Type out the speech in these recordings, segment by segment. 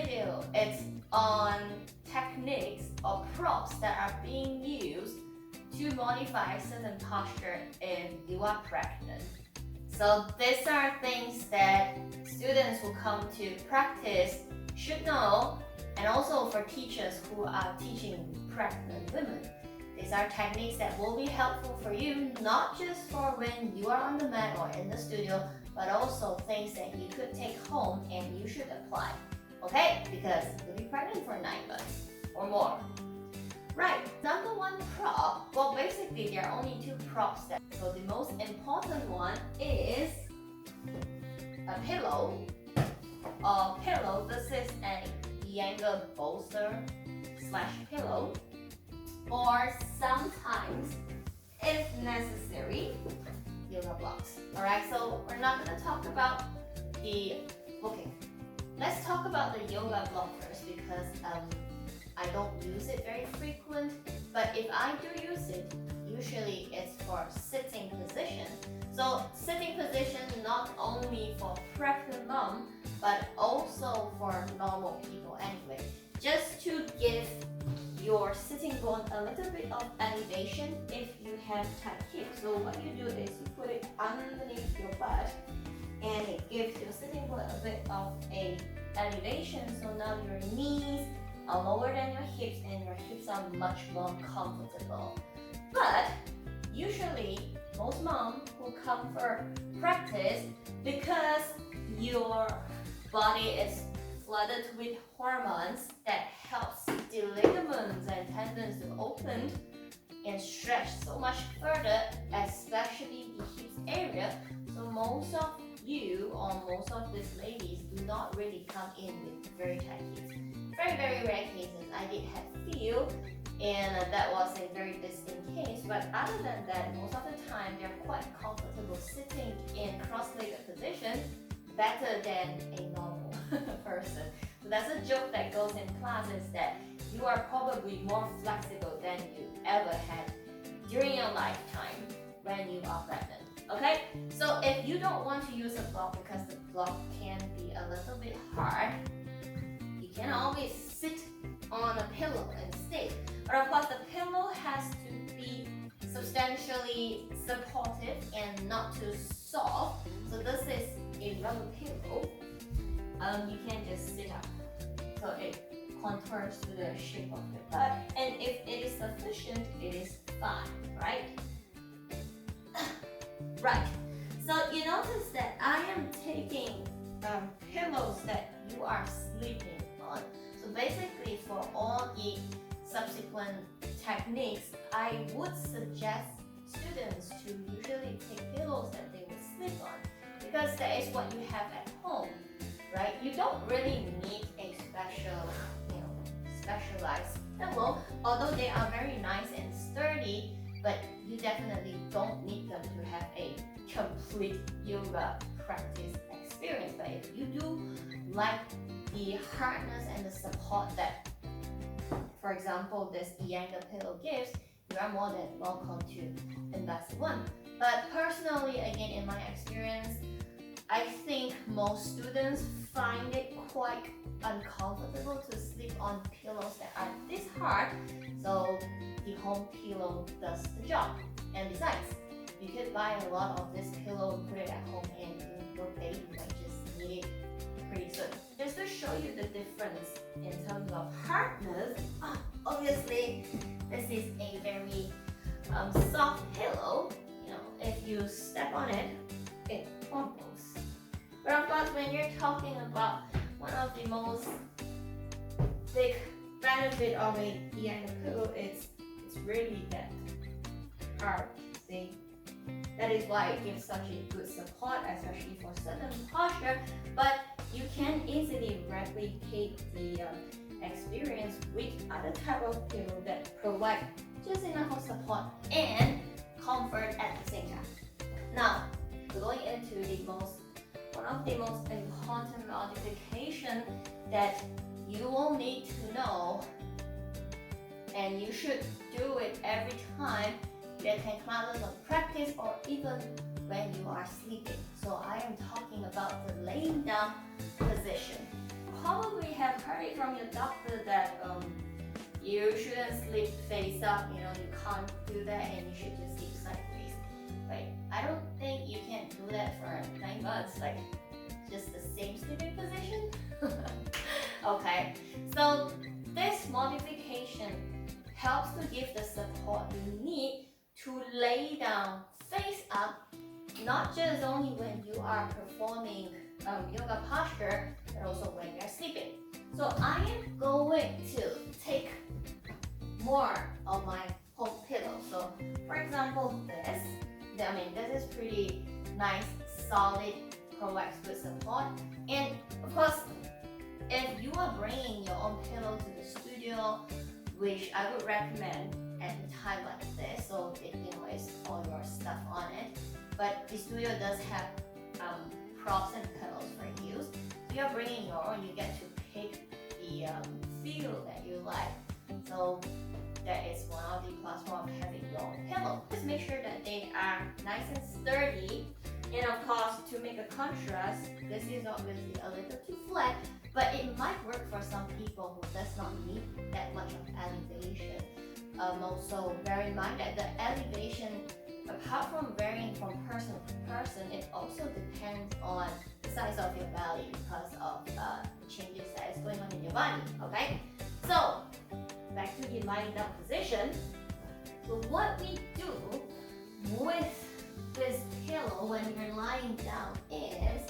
video is on techniques or props that are being used to modify certain posture if you are pregnant. So these are things that students who come to practice should know, and also for teachers who are teaching pregnant women. These are techniques that will be helpful for you, not just for when you are on the mat or in the studio, but also things that you could take home and you should apply. Okay? Because you'll be pregnant for 9 months or more. Right, number one prop, well basically there are only 2 props that, so the most important one is a pillow. This is a younger bolster / pillow, or sometimes, if necessary, yoga blocks. Alright, so we're not going to talk about let's talk about the yoga block first, because I don't use it very frequent, but if I do use it, usually it's for sitting position. So sitting position not only for pregnant mom, but also for normal people anyway. Just to give your sitting bone a little bit of elevation if you have tight hips. So what you do is you put it underneath your butt, and it gives your sitting bone a bit of a elevation. So now your knees are lower than your hips, and your hips are much more comfortable. But usually most moms who come for practice, because your body is flooded with hormones that helps the ligaments and tendons to open and stretch so much further, especially the hips area. So most of you or most of these ladies do not really come in with very tight hips. Very, very rare cases. I did have few, and that was a very distinct case, but other than that, most of the time they're quite comfortable sitting in cross-legged position, better than a normal person. So that's a joke that goes in class, is that you are probably more flexible than you ever had during your lifetime when you are pregnant. Okay, so if you don't want to use a block because the block can be a little bit hard, you can always sit on a pillow instead. But of course, the pillow has to be substantially supportive and not too soft. So this is a rubber pillow. You can just sit up, so it contours to the shape of your butt. And if it is sufficient, it is fine, right? Right. So you notice that I am taking pillows that you are sleeping on. So basically, for all the subsequent techniques, I would suggest students to usually take pillows that they would sleep on, because that is what you have at home, right? You don't really need a specialized pillow, although they are very nice and sturdy, but you definitely don't need them to have a complete yoga practice experience. But if you do like the hardness and the support that, for example, this Iyengar pillow gives, you are more than welcome to invest in one. But personally, again, in my experience, I think most students find it quite uncomfortable to sleep on pillows that are this hard. So the home pillow does the job. And besides, you could buy a lot of this pillow and put it at home, and your baby might just need it pretty soon. Just to show you the difference in terms of hardness, obviously this is a very soft pillow. You know, if you step on it, it crumbles. But of course, when you're talking about one of the most big benefit of a Iyengar pillow, it's really that hard. See, that is why it gives such a good support, especially for certain posture. But you can easily replicate the experience with other type of pillow that provide just enough of support and comfort at the same time. Now, going into one of the most important modification that you will need to know, and you should do it every time you attend classes of practice or even when you are sleeping. So I am talking about the laying down position. Probably have heard it from your doctor that you shouldn't sleep face up, you can't do that and you should just sleep sideways. Right? I don't think you can do that for 9 months, like just the same sleeping position. Okay, so this modification helps to give the support you need to lay down face up, not just only when you are performing yoga posture, but also when you're sleeping. So I am going to take more of my home pillow. So for example, this is pretty nice, solid, provides good support. And of course, if you are bringing your own pillow to the studio, which I would recommend at a time like this, so it is all your stuff on it. But the studio does have props and pillows for use. So you're bringing your own, you get to pick the feel that you like. So that is one of the plus one of having your own pillow. Just make sure that they are nice and sturdy. And of course, to make a contrast, this is obviously a little too flat, but it might work for some people who does not need that much of elevation. Also bear in mind that the elevation, apart from varying from person to person, it also depends on the size of your belly because of the changes that is going on in your body. Okay, so back to the lying down position. So what we do with this pillow when you're lying down is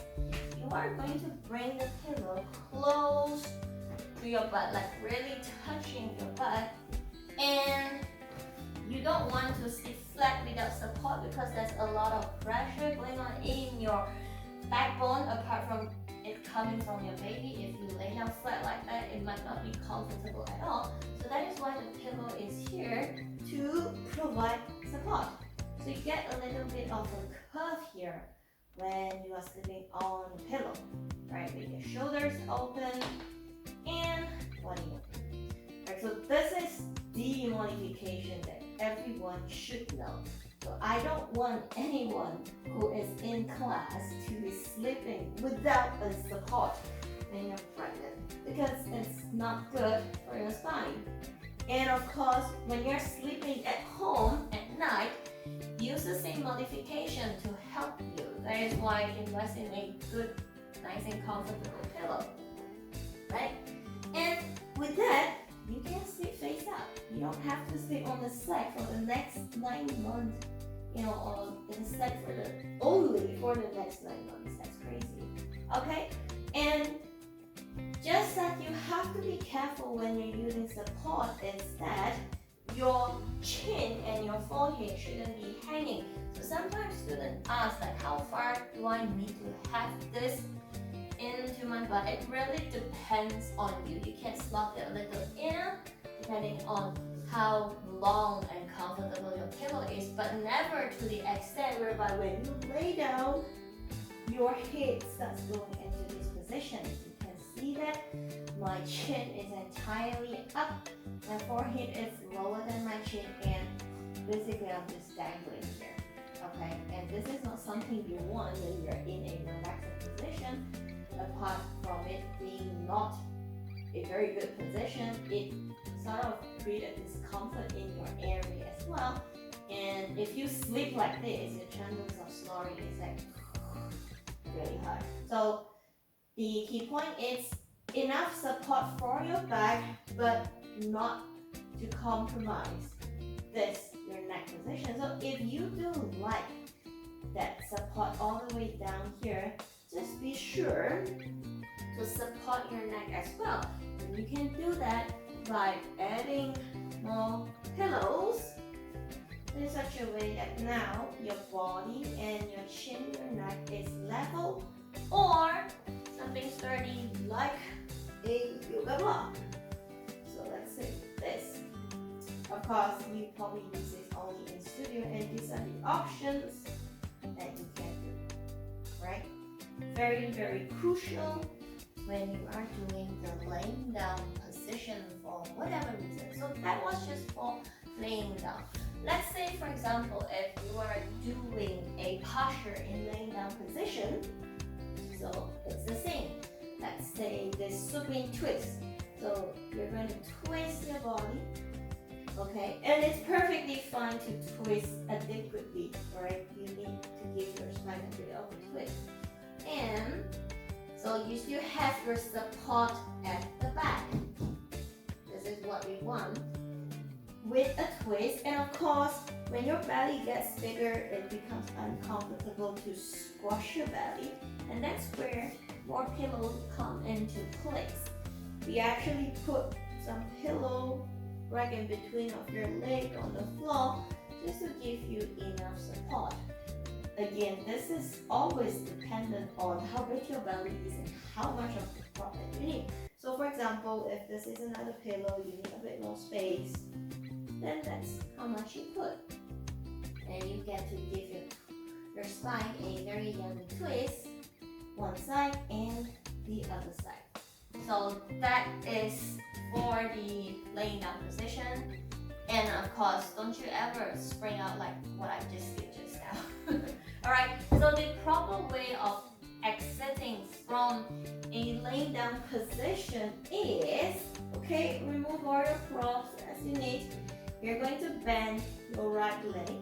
you are going to bring the pillow close to your butt, like really touching your butt, and you don't want to sit flat without support because there's a lot of pressure going on in your backbone apart from it coming from your baby. If you lay down flat like that, it might not be comfortable at all. So that is why the pillow is here to provide support. So you get a little bit of a curve here when you are sleeping on the pillow, right? With your shoulders open and body open. Right, so this is the modification that everyone should know. So I don't want anyone who is in class to be sleeping without a support when you're pregnant because it's not good for your spine. And of course, when you're sleeping at home at night, use the same modification to help you. That is why invest in a good, nice and comfortable pillow, right? And with that, you can sleep face up. You don't have to sleep on the side for the next 9 months, or in the side only for the next 9 months. That's crazy. Okay? And just that you have to be careful when you're using support is that your chin and your forehead shouldn't be hanging. So sometimes students ask like, how far do I need to have this into my butt? It really depends on you. You can slot it a little in depending on how long and comfortable your pillow is, but never to the extent whereby when you lay down, your head starts going into this position. You can see that my chin is entirely up, my forehead is lower than my chin, and basically I'm just dangling here. Okay, and this is not something you want when you're in a relaxing position. Apart from it being not a very good position, it sort of creates discomfort in your area as well. And if you sleep like this, your chances of snoring is like really high. So the key point is enough support for your back, but not to compromise this your neck position. So if you do like that support all the way down here, just be sure to support your neck as well. And you can do that by adding more pillows in such a way that now your body and your chin, your neck is level, or something sturdy like a yoga block. So let's say this. Of course, you probably use this only in studio, and these are the options that you can do, right? Very, very crucial when you are doing the laying down position for whatever reason. So that was just for laying down. Let's say, for example, if you are doing a posture in laying down position, so it's the same. Let's say this supine twist. So you're going to twist your body, okay? And it's perfectly fine to twist adequately, right? You need to give your spine a bit of a twist. And so you still have your support at the back. This is what we want with a twist. And of course, when your belly gets bigger, it becomes uncomfortable to squash your belly. And that's where more pillows come into place. We actually put some pillow right in between of your leg on the floor just to give you enough support. Again, this is always dependent on how big your belly is and how much of the support that you need. So for example, if this is another pillow, you need a bit more space, then that's how much you put. And you get to give your spine a very yummy twist, one side and the other side. So that is for the laying down position. And of course, don't you ever spring out like what I just did just now. Alright, so the proper way of exiting from a laying down position is, okay, remove all your props as you need. You're going to bend your right leg.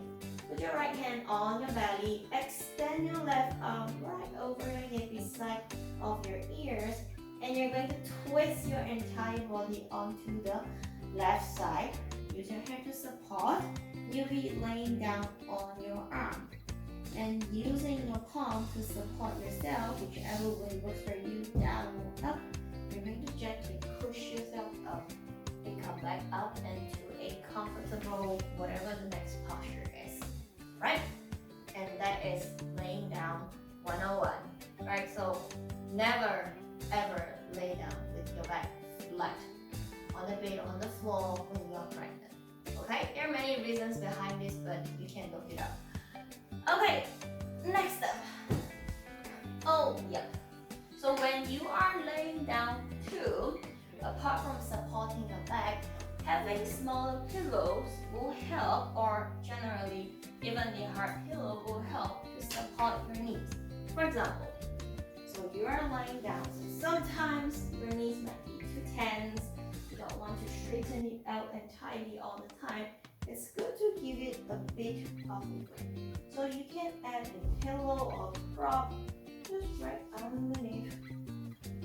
Put your right hand on your belly. Extend your left arm right over your hip beside of your ears. And you're going to twist your entire body onto the left side. Use your hand to support. You'll be laying down on your arm. And using your palm to support yourself, whichever way works for you, down or up. You're going to gently push yourself up and come back up into a comfortable, whatever the next posture is. Right? And that is laying down 101. Right? So never ever lay down with your back flat on the bed, on the floor when you are pregnant. Okay? There are many reasons behind this, but you can look it up. Okay, next up. Oh, yeah. So when you are laying down too, apart from supporting your back, having smaller pillows will help, or generally even the hard pillow will help to support your knees. For example, so you are lying down, so sometimes your knees might be too tense, you don't want to straighten it out entirely all the time. It's good to give it a bit of a break. So you can add a pillow or prop just right underneath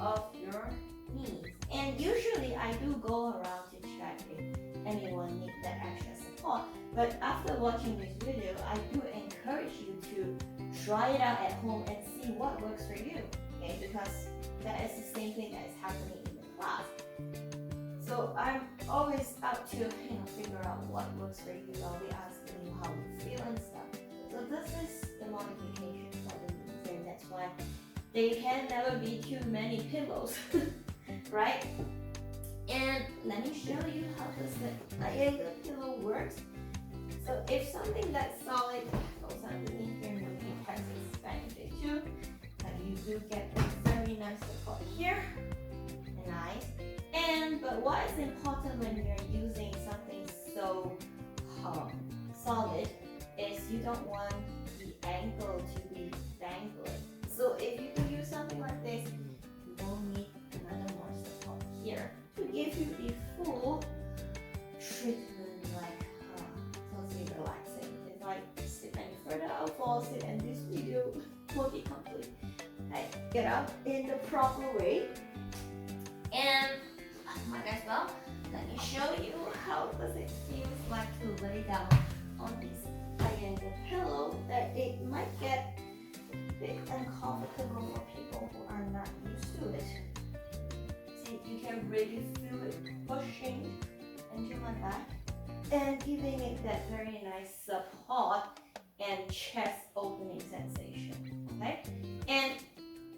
of your knees. And usually I do go around to check if anyone needs that extra support. But after watching this video, I do encourage you to try it out at home and see what works for you. Okay, because that is the same thing that is happening in the class. So I'm always out to figure out what works for you. I'll be asking you how you feel and stuff. So this is the modification for the knees, and that's why there can never be too many pillows, right? And let me show you how this the pillow works. So if something that's solid goes underneath your knee, it has a benefit too. And you do get a very nice support here. Nice. But what is important when you're using something so solid is you don't want the ankle to be dangling. So if you can use something like this, you will need another more support here to give you the full treatment, like totally relaxing. If I sit any further, I'll fall asleep and this video will be complete. Okay, get up in the proper way. And might as well, let me show you how does it feel like to lay down on this high-angle pillow. That it might get a bit uncomfortable for people who are not used to it. See, you can really feel it pushing into my back and giving it that very nice support and chest opening sensation. Okay, and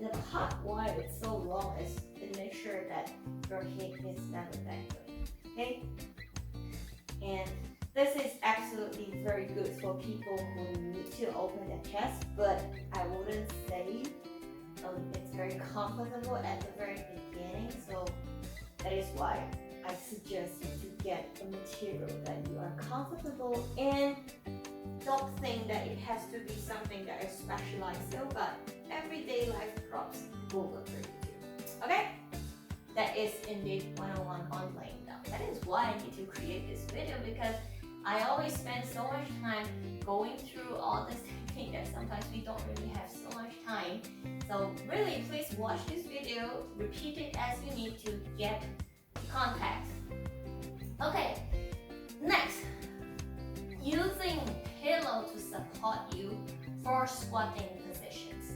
the part why it's so long is to make sure that your head is never dangling. Okay? And this is absolutely very good for people who need to open their chest, but I wouldn't say it's very comfortable at the very beginning. So that is why I suggest you to get a material that you are comfortable in. Don't think that it has to be something that is specialized, but everyday life props will work for you too. Okay? that is indeed 101 on laying down. That is why I need to create this video, because I always spend so much time going through all this technique that sometimes we don't really have so much time. So really, please watch this video, repeat it as you need to get the context. Okay, next, using pillow to support you for squatting positions.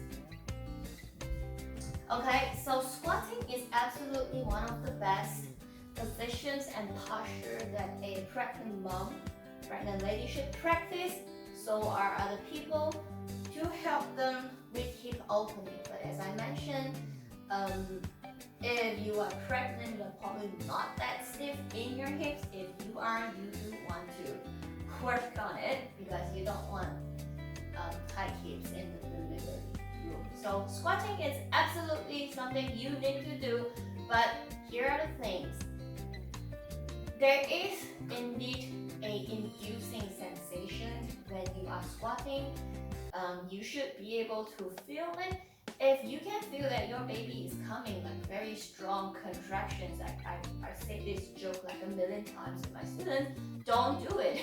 Okay, so squatting is absolutely one of the best positions and posture that a pregnant lady should practice. So are other people, to help them with hip opening. But as I mentioned, if you are pregnant, you're probably not that stiff in your hips. If you are, you do want to work on it, because you don't want tight hips in the delivery room. So squatting is absolutely something you need to do, but here are the things. There is indeed a inducing sensation when you are squatting. You should be able to feel it. If you can feel that your baby is coming, like very strong contractions, I say this joke like a million times to my students, don't do it.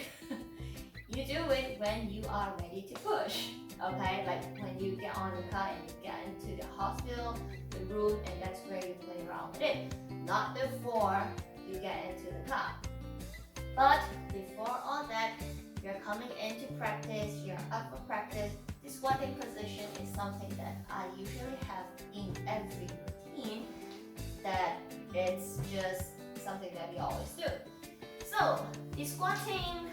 You do it when you are ready to push, okay? Like when you get on the car and you get into the hospital, the room, and that's where you play around with it. Not before you get into the car. But before all that, you're coming into practice, you're up for practice. The squatting position is something that I usually have in every routine, that it's just something that we always do. So the squatting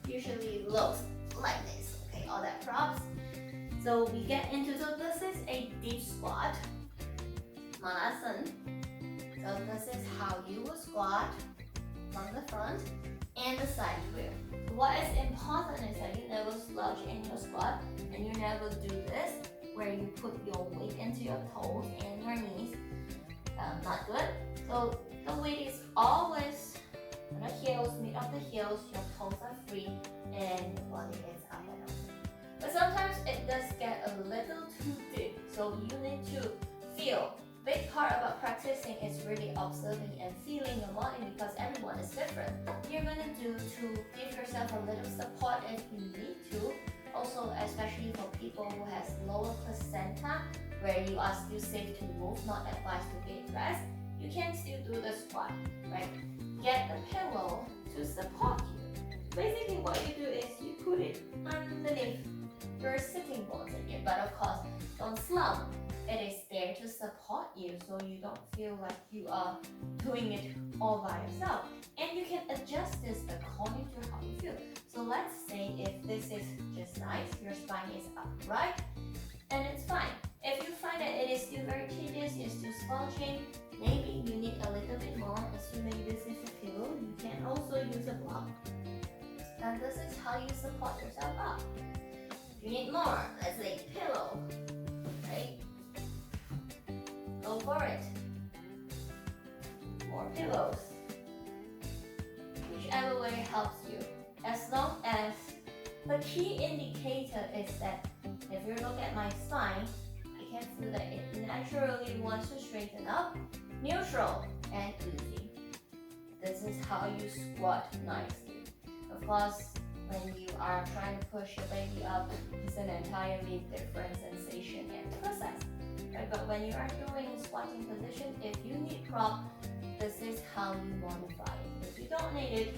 usually looks like this, okay, all that props. So we get into, so this is a deep squat, Manasana. So this is how you will squat from the front and the side view. So what is important is that you never slouch in your squat, and you never do this where you put your weight into your toes and your knees. Not good. So the weight is always on the heels, mid of the heels, your toes are free, and the body is up and over. But sometimes it does get a little too deep, so you need to feel. Big part about practicing is really observing and feeling your body, because everyone is different. You're gonna do to give yourself a little support if you need to. Also, especially for people who has lower placenta, where you are still safe to move, not advised to bed rest, you can still do the squat, right? Get the pillow to support you. Basically what you do is you put it underneath your sitting bones again, but of course don't slump. It is there to support you, so you don't feel like you are doing it all by yourself. And you can adjust this according to how you feel. So let's say if this is just nice, your spine is upright, and it's fine. If you find that it is still very tedious, you're still slouching, maybe you need a little bit more. Assuming this is a pillow, you can also use a block. And this is how you support yourself up. If you need more, let's say pillow, right? Go for it. More pillows. Whichever way helps you. As long as the key indicator is that if you look at my spine, I can feel that it naturally wants to straighten up, neutral, and easy. This is how you squat nicely. Of course, when you are trying to push your baby up, it's an entirely different sensation and process. Right? But when you are doing squatting position, if you need prop, this is how you modify it. If you don't need it,